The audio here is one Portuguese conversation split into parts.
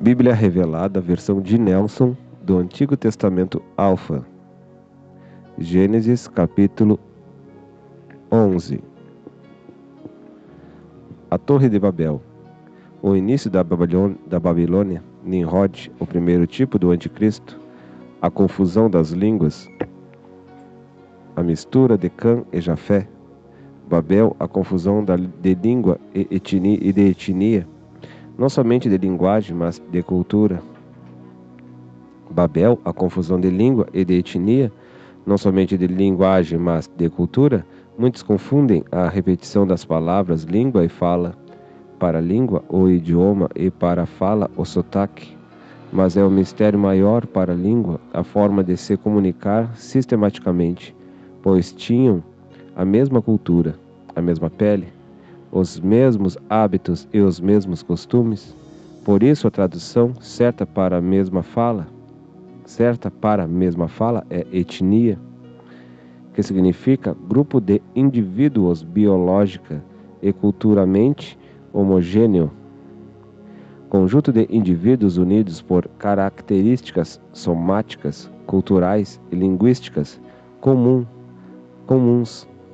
Bíblia Revelada, versão de Nelson, do Antigo Testamento Alfa. Gênesis, capítulo 11. A Torre de Babel. O início da Babilônia, Nimrod, o primeiro tipo do anticristo, a confusão das línguas, a mistura de Cã e Jafé, Babel, a confusão de língua e de etnia, não somente de linguagem, mas de cultura. Babel, a confusão de língua e de etnia, não somente de linguagem, mas de cultura. Muitos confundem a repetição das palavras língua e fala, para língua o idioma e para fala o sotaque. Mas é o mistério maior para a língua, a forma de se comunicar sistematicamente, pois tinham a mesma cultura, a mesma pele, os mesmos hábitos e os mesmos costumes. Por isso a tradução certa para a mesma fala é etnia, que significa grupo de indivíduos biológica e culturalmente homogêneo, conjunto de indivíduos unidos por características somáticas, culturais e linguísticas comuns.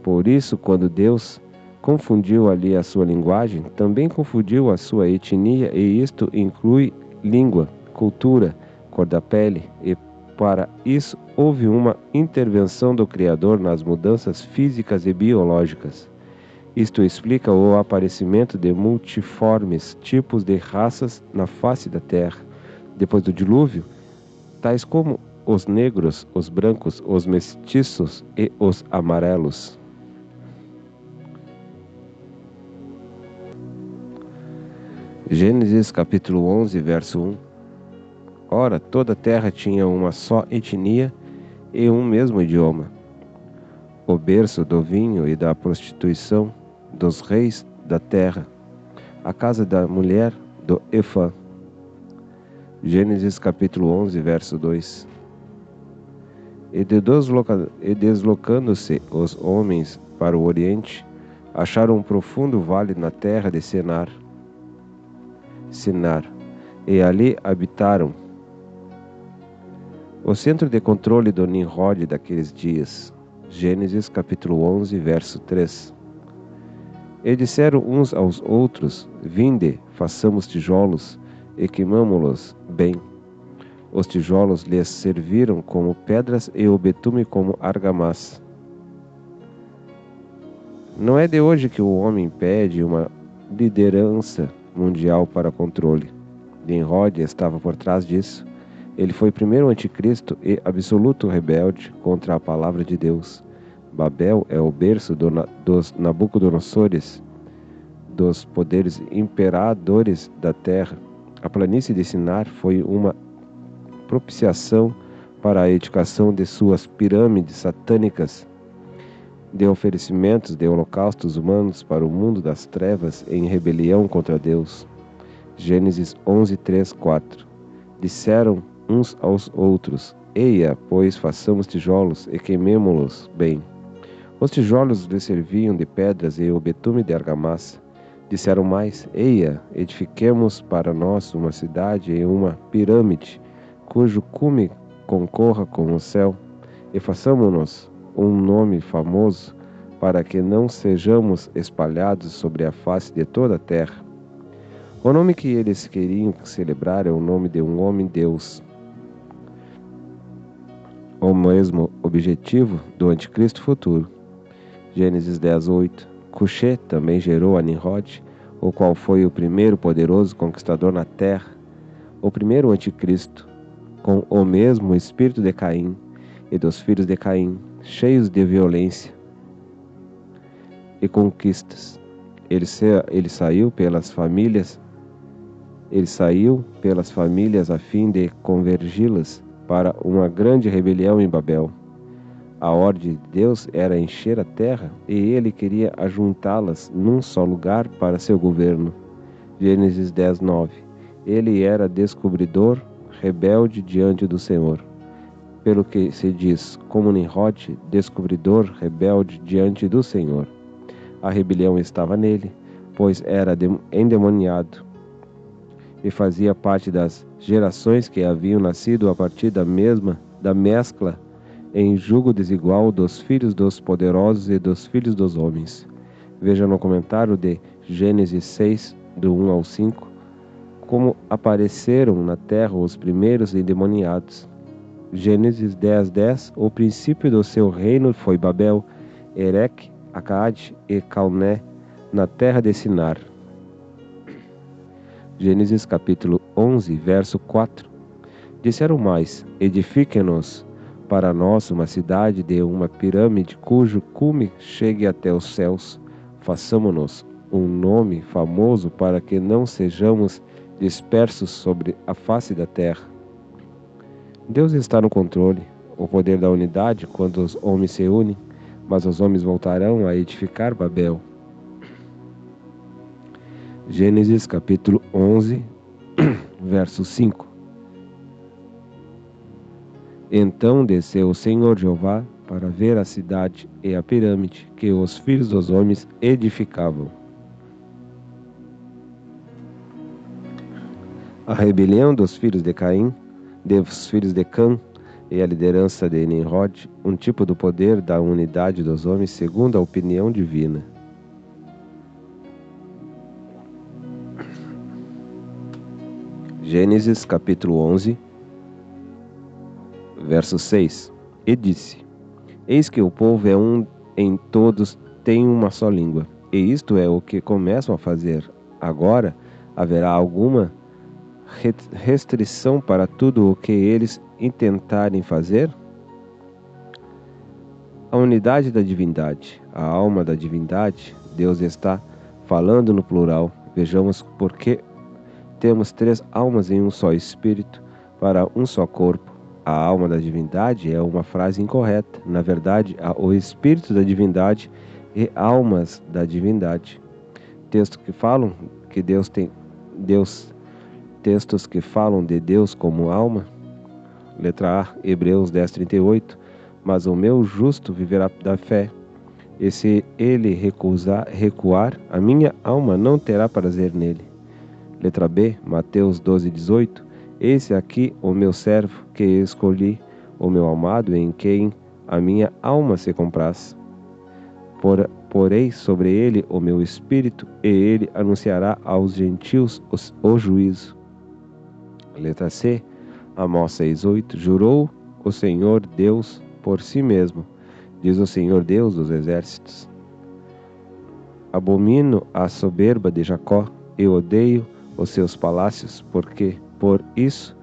Por isso, quando Deus confundiu ali a sua linguagem, também confundiu a sua etnia, e isto inclui língua, cultura, cor da pele, e para isso houve uma intervenção do Criador nas mudanças físicas e biológicas. Isto explica o aparecimento de multiformes tipos de raças na face da terra, depois do dilúvio, tais como os negros, os brancos, os mestiços e os amarelos. Gênesis capítulo 11, verso 1. Ora, toda a terra tinha uma só etnia e um mesmo idioma. O berço do vinho e da prostituição dos reis da terra, a casa da mulher do Efã. Gênesis capítulo 11, verso 2. E deslocando-se os homens para o oriente, acharam um profundo vale na terra de Sinar, e ali habitaram. O centro de controle do Nimrod daqueles dias. Gênesis capítulo 11, verso 3. E disseram uns aos outros: Vinde, façamos tijolos, e queimamo-los bem. Os tijolos lhes serviram como pedras e o betume como argamassa. Não é de hoje que o homem pede uma liderança mundial para controle. Nimrod estava por trás disso. Ele foi primeiro anticristo e absoluto rebelde contra a palavra de Deus. Babel é o berço dos Nabucodonosores, dos poderes imperadores da terra. A planície de Sinar foi uma propiciação para a edificação de suas pirâmides satânicas, de oferecimentos de holocaustos humanos para o mundo das trevas em rebelião contra Deus. Gênesis 11, 3, 4. Disseram uns aos outros: Eia, pois façamos tijolos e queimemo-los bem. Os tijolos lhe serviam de pedras e o betume de argamassa. Disseram mais: Eia, edifiquemos para nós uma cidade e uma pirâmide, cujo cume concorra com o céu, e façamo-nos um nome famoso, para que não sejamos espalhados sobre a face de toda a terra. O nome que eles queriam celebrar é o nome de um homem-deus. O mesmo objetivo do anticristo futuro. Gênesis 10, 8. Cuxê também gerou a Nimrod, o qual foi o primeiro poderoso conquistador na terra, o primeiro anticristo, com o mesmo espírito de Caim e dos filhos de Caim, cheios de violência e conquistas. Ele saiu pelas famílias a fim de convergi-las para uma grande rebelião em Babel. A ordem de Deus era encher a terra e ele queria ajuntá-las num só lugar para seu governo. Gênesis 10, 9. Ele era descobridor, rebelde diante do Senhor. Pelo que se diz, como Nimrod, descobridor, rebelde diante do Senhor. A rebelião estava nele, pois era endemoniado. e fazia parte das gerações que haviam nascido a partir da mescla em jugo desigual dos filhos dos poderosos e dos filhos dos homens. Veja no comentário de Gênesis 6, do 1 ao 5, como apareceram na terra os primeiros endemoniados. Gênesis 10:10, o princípio do seu reino foi Babel, Erech, Acade e Calné, na terra de Sinar. Gênesis capítulo 11, verso 4. Disseram mais: edifiquem-nos para nós uma cidade de uma pirâmide cujo cume chegue até os céus. Façamo-nos um nome famoso para que não sejamos dispersos sobre a face da terra. Deus está no controle, o poder da unidade quando os homens se unem, mas os homens voltarão a edificar Babel. Gênesis capítulo 11, verso 5. Então desceu o Senhor Jeová para ver a cidade e a pirâmide que os filhos dos homens edificavam. A rebelião dos filhos de Caim, dos filhos de Cã, e a liderança de Nimrod, um tipo do poder da unidade dos homens segundo a opinião divina. Gênesis capítulo 11, verso 6. E disse: eis que o povo é um em todos, tem uma só língua, e isto é o que começam a fazer. Agora haverá alguma restrição para tudo o que eles intentarem fazer? A unidade da divindade, a alma da divindade, Deus está falando no plural. Vejamos por que temos 3 almas em um só espírito para um só corpo. A alma da divindade é uma frase incorreta. Na verdade, há o espírito da divindade e almas da divindade. Textos que falam de Deus como alma. Letra A, Hebreus 10:38. Mas o meu justo viverá da fé. E se ele recuar, a minha alma não terá prazer nele. Letra B, Mateus 12:18. Esse aqui o meu servo que escolhi, o meu amado em quem a minha alma se compraz. Porei sobre ele o meu espírito, e ele anunciará aos gentios o juízo. Letra C, Amós 6:8. Jurou o Senhor Deus por si mesmo, diz o Senhor Deus dos exércitos: abomino a soberba de Jacó, e odeio os seus palácios, porque por isso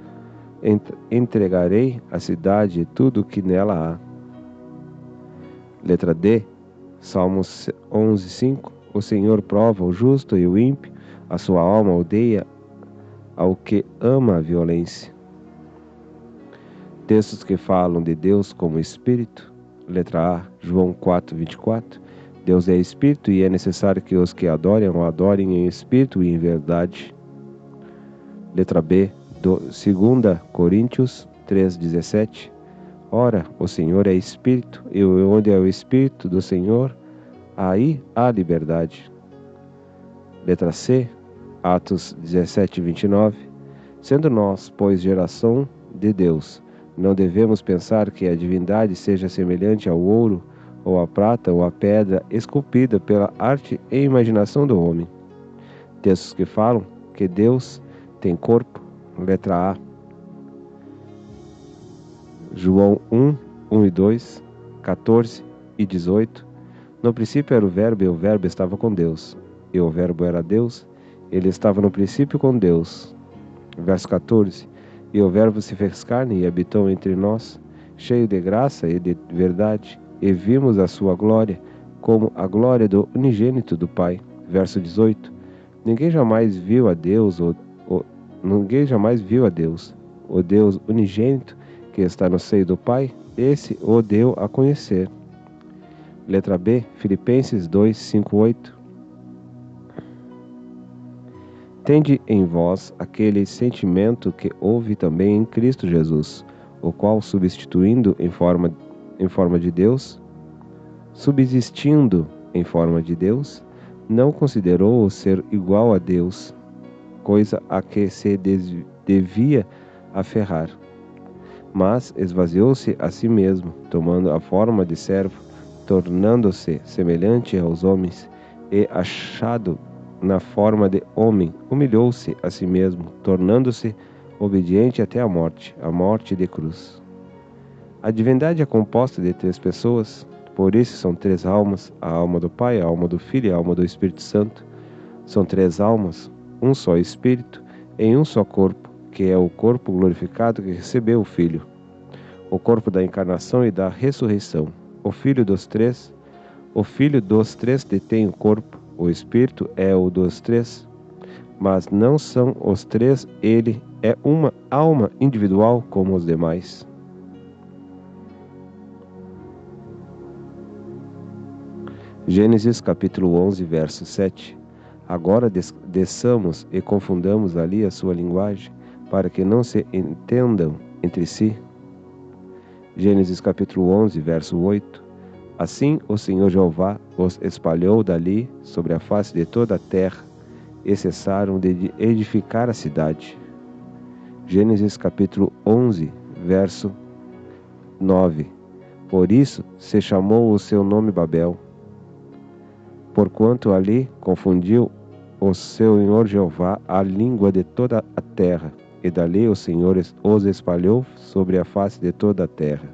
entregarei a cidade e tudo o que nela há. Letra D, Salmos 11:5. O Senhor prova o justo e o ímpio, a sua alma odeia ao que ama a violência. Textos que falam de Deus como Espírito. Letra A, João 4:24. Deus é Espírito e é necessário que os que adorem o adorem em Espírito e em verdade. Letra B, 2 Coríntios 3:17. Ora, o Senhor é Espírito, e onde é o Espírito do Senhor, aí há liberdade. Letra C, Atos 17:29. Sendo nós, pois, geração de Deus, não devemos pensar que a divindade seja semelhante ao ouro, ou à prata, ou à pedra esculpida pela arte e imaginação do homem. Textos que falam que Deus tem corpo. Letra A, João 1 e 2, 14 e 18. No princípio era o Verbo, e o Verbo estava com Deus, e o Verbo era Deus. Ele estava no princípio com Deus. Verso 14. E o Verbo se fez carne e habitou entre nós, cheio de graça e de verdade, e vimos a sua glória, como a glória do unigênito do Pai. Verso 18. Ninguém jamais viu a Deus, o Deus unigênito que está no seio do Pai, esse o deu a conhecer. Letra B, Filipenses 2:5-8. Tende em vós aquele sentimento que houve também em Cristo Jesus, o qual, subsistindo em forma de Deus, não considerou o ser igual a Deus coisa a que se devia aferrar. Mas esvaziou-se a si mesmo, tomando a forma de servo, tornando-se semelhante aos homens, e achado na forma de homem, humilhou-se a si mesmo, tornando-se obediente até a morte de cruz. A divindade é composta de 3 pessoas, por isso são 3 almas, a alma do Pai, a alma do Filho e a alma do Espírito Santo. São 3 almas, um só Espírito, em um só corpo, que é o corpo glorificado que recebeu o Filho, o corpo da encarnação e da ressurreição. O Filho dos 3 detém o corpo, o Espírito é o dos 3, mas não são os 3, ele é uma alma individual como os demais. Gênesis capítulo 11, verso 7. Agora desçamos e confundamos ali a sua linguagem, para que não se entendam entre si. Gênesis capítulo 11, verso 8. Assim o Senhor Jeová os espalhou dali sobre a face de toda a terra, e cessaram de edificar a cidade. Gênesis capítulo 11, verso 9. Por isso se chamou o seu nome Babel, porquanto ali confundiu o Senhor Jeová a língua de toda a terra, e dali o Senhor os espalhou sobre a face de toda a terra.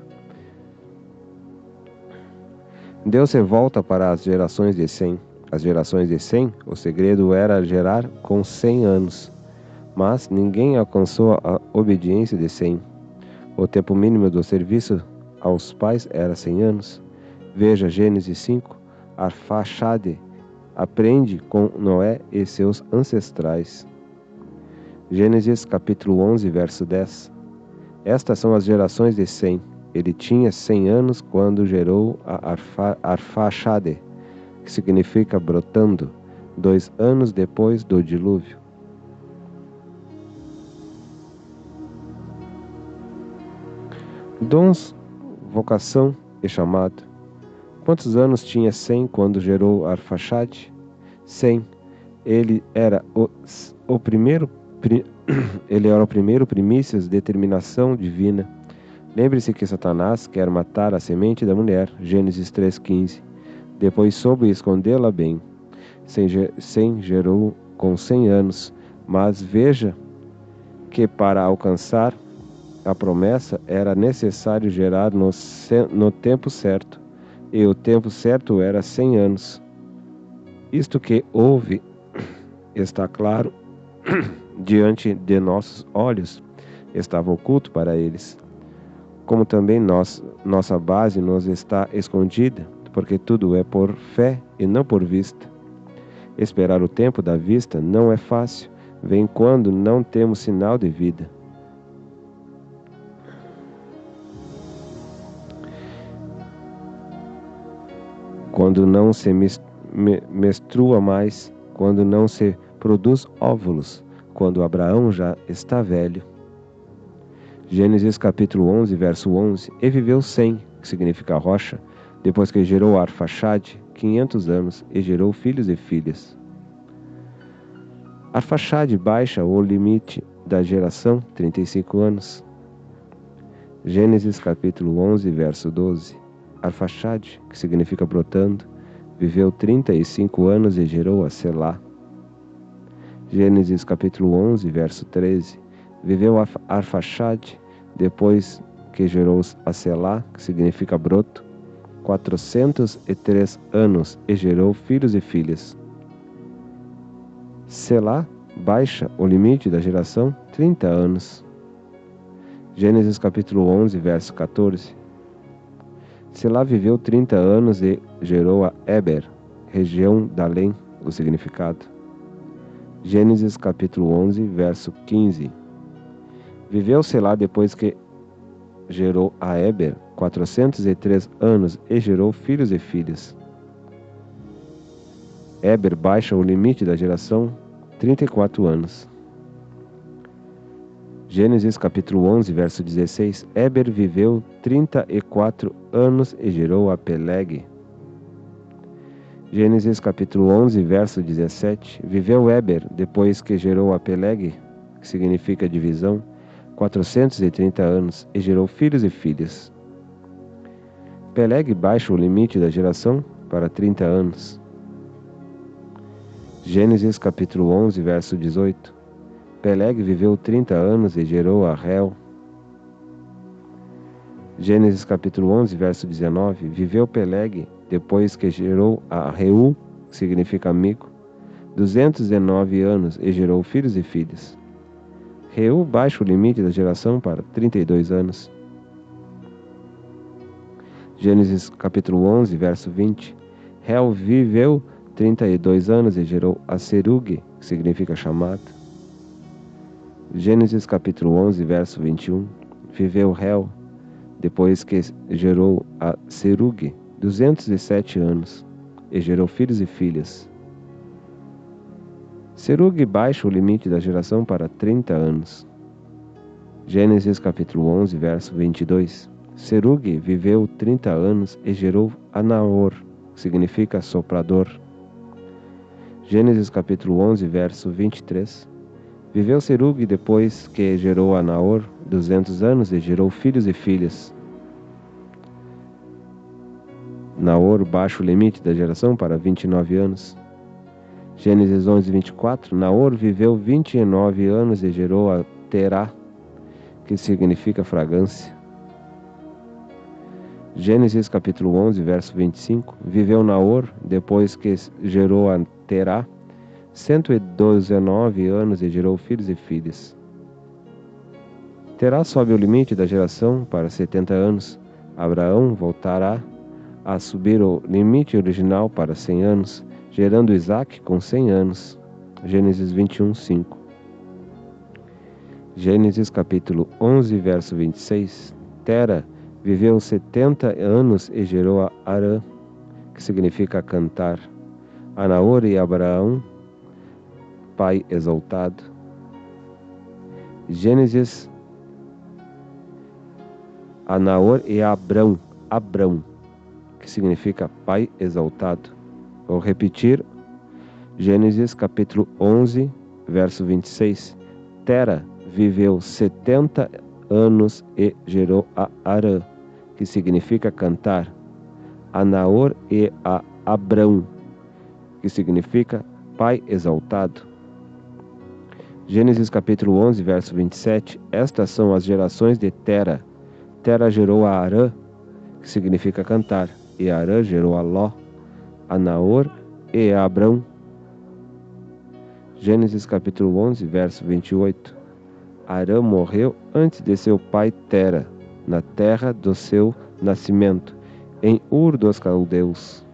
Deus se volta para as gerações de Sem. As gerações de Sem, o segredo era gerar com 100 anos, mas ninguém alcançou a obediência de Sem. O tempo mínimo do serviço aos pais era 100 anos. Veja Gênesis 5, Arfaxade aprende com Noé e seus ancestrais. Gênesis capítulo 11, verso 10. Estas são as gerações de Sem. Ele tinha 100 anos quando gerou a Arfaxade, que significa brotando, 2 anos depois do dilúvio. Dons, vocação e chamado. Quantos anos tinha Sem quando gerou Arfaxade? Sem. Ele era o primeiro primícias de determinação divina. Lembre-se que Satanás quer matar a semente da mulher, Gênesis 3,15. Depois soube escondê-la bem. Sem gerou com 100 anos, mas veja que para alcançar a promessa era necessário gerar no tempo certo, e o tempo certo era 100 anos. Isto que houve está claro diante de nossos olhos, estava oculto para eles. Como também nossa base nos está escondida, porque tudo é por fé e não por vista. Esperar o tempo da vista não é fácil, vem quando não temos sinal de vida. Quando não se menstrua mais, quando não se produz óvulos, quando Abraão já está velho. Gênesis capítulo 11, verso 11. E viveu Sem, que significa rocha, depois que gerou Arfaxade, 500 anos, e gerou filhos e filhas. Arfaxade baixa o limite da geração, 35 anos. Gênesis capítulo 11, verso 12. Arfaxade, que significa brotando, viveu 35 anos e gerou a Selá. Gênesis capítulo 11, verso 13. Viveu Arfaxade, depois que gerou a Selá, que significa broto, 403 anos e gerou filhos e filhas. Selá baixa o limite da geração, 30 anos. Gênesis capítulo 11, verso 14. Selá viveu 30 anos e gerou a Eber, região da Além, o significado. Gênesis capítulo 11, verso 15. Viveu Selá depois que gerou a Eber, 403 anos e gerou filhos e filhas. Eber baixa o limite da geração, 34 anos. Gênesis capítulo 11, verso 16. Eber viveu 34 anos e gerou a Peleg. Gênesis capítulo 11, verso 17. Viveu Éber, depois que gerou a Peleg, que significa divisão, 430 anos, e gerou filhos e filhas. Peleg baixa o limite da geração para 30 anos. Gênesis capítulo 11, verso 18. Peleg viveu 30 anos e gerou a Reu. Gênesis capítulo 11, verso 19. Viveu Peleg, depois que gerou a Reu, que significa amigo, 209 anos e gerou filhos e filhas. Reu baixa o limite da geração para 32 anos. Gênesis capítulo 11, verso 20. Reu viveu 32 anos e gerou a Serug, que significa chamado. Gênesis capítulo 11, verso 21. Viveu Reu, depois que gerou a Serug, 207 anos, e gerou filhos e filhas. Serug baixa o limite da geração para 30 anos. Gênesis capítulo 11, verso 22. Serug viveu 30 anos e gerou a Naor, que significa soprador. Gênesis capítulo 11, verso 23. Viveu Serug depois que gerou a Naor 200 anos e gerou filhos e filhas. Naor baixa o limite da geração para 29 anos. Gênesis 11, 24. Naor viveu 29 anos e gerou a Terá, que significa fragrância. Gênesis capítulo 11, verso 25. Viveu Naor, depois que gerou a Terá, 119 anos e gerou filhos e filhas. Terá sobe o limite da geração para 70 anos. Abraão voltará a subir o limite original para 100 anos, gerando Isaque com 100 anos. Gênesis 21, 5. Gênesis capítulo 11, verso 26. Tera viveu 70 anos e gerou a Arã, que significa cantar, a Naor e Abraão, pai exaltado. Gênesis, a Naor e Abrão, que significa pai exaltado. Vou repetir. Gênesis capítulo 11, verso 26. Tera viveu 70 anos e gerou a Arã, que significa cantar, a Naor e a Abrão, que significa pai exaltado. Gênesis capítulo 11, verso 27. Estas são as gerações de Tera. Tera gerou a Arã, que significa cantar, e Arã gerou a Ló, a Naor e a Abrão. Gênesis capítulo 11, verso 28. Arã morreu antes de seu pai Tera, na terra do seu nascimento, em Ur dos Caldeus.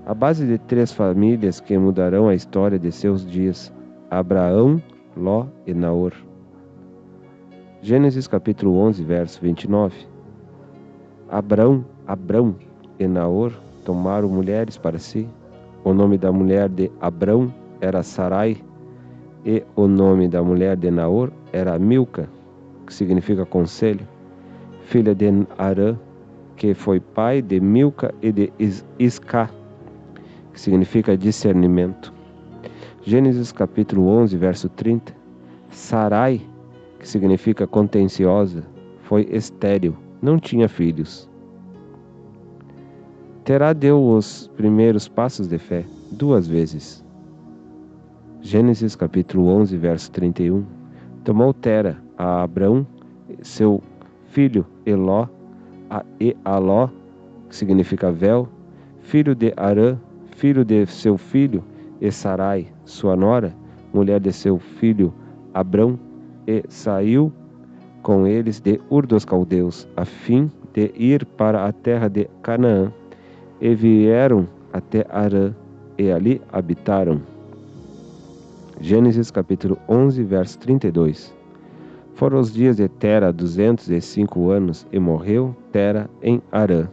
A base de 3 famílias que mudarão a história de seus dias: Abraão, Ló e Naor. Gênesis capítulo 11, verso 29. Abrão e Naor tomaram mulheres para si. O nome da mulher de Abrão era Sarai, e o nome da mulher de Naor era Milca, que significa conselho, filha de Arã, que foi pai de Milca e de Isca, que significa discernimento. Gênesis capítulo 11, verso 30. Sarai, que significa contenciosa, foi estéril, não tinha filhos. Terá deu os primeiros passos de fé 2 vezes. Gênesis capítulo 11, verso 31. Tomou Tera a Abrão, seu filho Eló, e Aló, que significa véu, filho de Arã, filho de seu filho, e Sarai, sua nora, mulher de seu filho Abrão, e saiu com eles de Ur dos Caldeus, a fim de ir para a terra de Canaã, e vieram até Arã, e ali habitaram. Gênesis capítulo 11, verso 32. Foram os dias de Tera 205 anos, e morreu Tera em Arã.